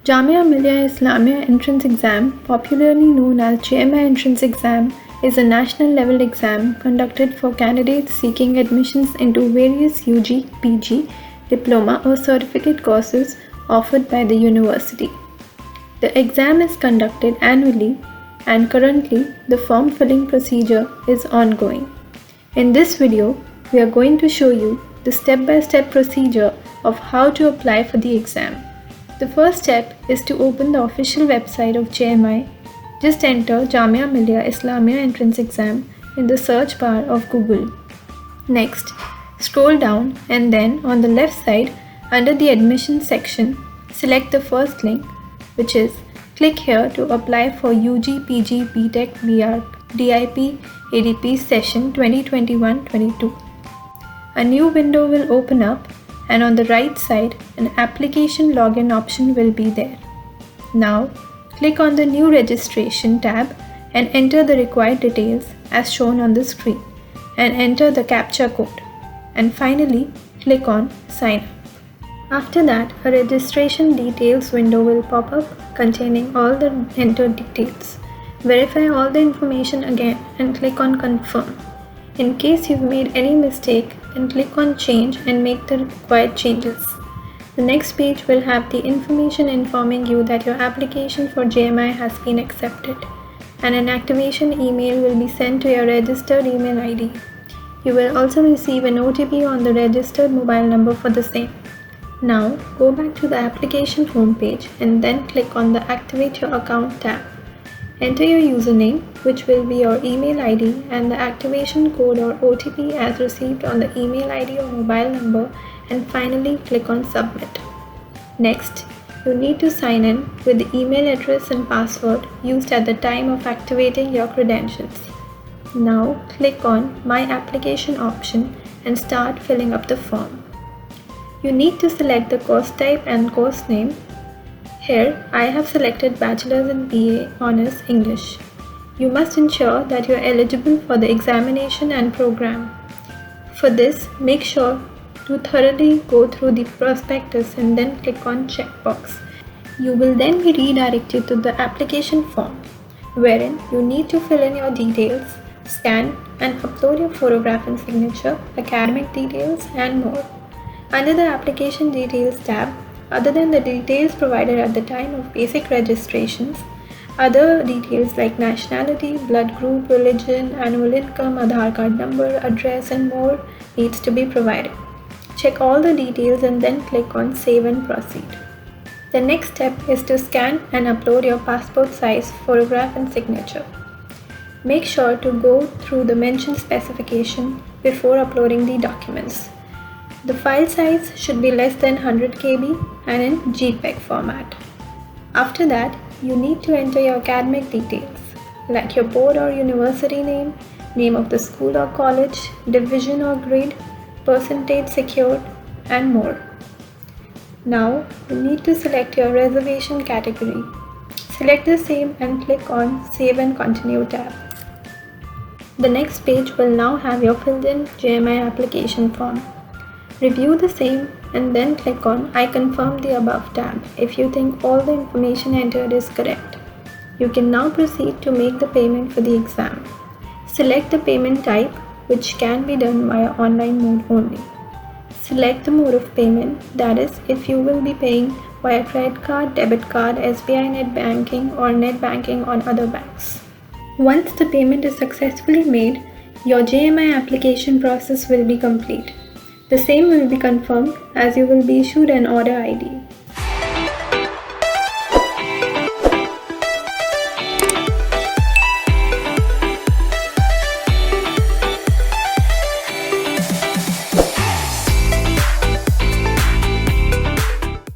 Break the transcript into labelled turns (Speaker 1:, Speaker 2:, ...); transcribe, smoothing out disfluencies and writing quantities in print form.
Speaker 1: JMI Islamia Entrance Exam, popularly known as JMI Entrance Exam, is a national level exam conducted for candidates seeking admissions into various UG, PG, diploma or certificate courses offered by the university. The exam is conducted annually and currently the form filling procedure is ongoing. In this video, we are going to show you the step-by-step procedure of how to apply for the exam. The first step is to open the official website of JMI. Just enter JMI Islamia Entrance Exam in the search bar of Google. Next, scroll down and then on the left side under the admissions section, select the first link, which is click here to apply for UG, PG, BTech, BR, DIP, ADP session 2021-22. A new window will open up and on the right side an application login option will be there. Now click on the new registration tab and enter the required details as shown on the screen and enter the CAPTCHA code and finally click on sign up. After that, a registration details window will pop up containing all the entered details. Verify all the information again and click on confirm. In case you've made any mistake, then click on change and make the required changes. The next page will have the information informing you that your application for JMI has been accepted and an activation email will be sent to your registered email ID. You will also receive an OTP on the registered mobile number for the same. Now go back to the application homepage and then click on the Activate Your Account tab. Enter your username, which will be your email ID, and the activation code or OTP as received on the email ID or mobile number, and finally click on Submit. Next, you need to sign in with the email address and password used at the time of activating your credentials. Now click on My Application option and start filling up the form. You need to select the course type and course name. Here, I have selected Bachelor's in BA Honours English. You must ensure that you are eligible for the examination and program. For this, make sure to thoroughly go through the prospectus and then click on checkbox. You will then be redirected to the application form, wherein you need to fill in your details, scan and upload your photograph and signature, academic details and more. Under the Application Details tab, other than the details provided at the time of basic registrations, other details like nationality, blood group, religion, annual income, Aadhaar card number, address and more needs to be provided. Check all the details and then click on Save and Proceed. The next step is to scan and upload your passport size photograph and signature. Make sure to go through the mentioned specification before uploading the documents. The file size should be less than 100 KB and in JPEG format. After that, you need to enter your academic details like your board or university name, name of the school or college, division or grade, percentage secured, and more. Now, you need to select your reservation category. Select the same and click on Save and Continue tab. The next page will now have your filled in JMI application form. Review the same and then click on I confirm the above tab if you think all the information entered is correct. You can now proceed to make the payment for the exam. Select the payment type, which can be done via online mode only. Select the mode of payment, that is, if you will be paying via credit card, debit card, SBI net banking or net banking on other banks. Once the payment is successfully made, your JMI application process will be complete. The same will be confirmed as you will be issued an order ID.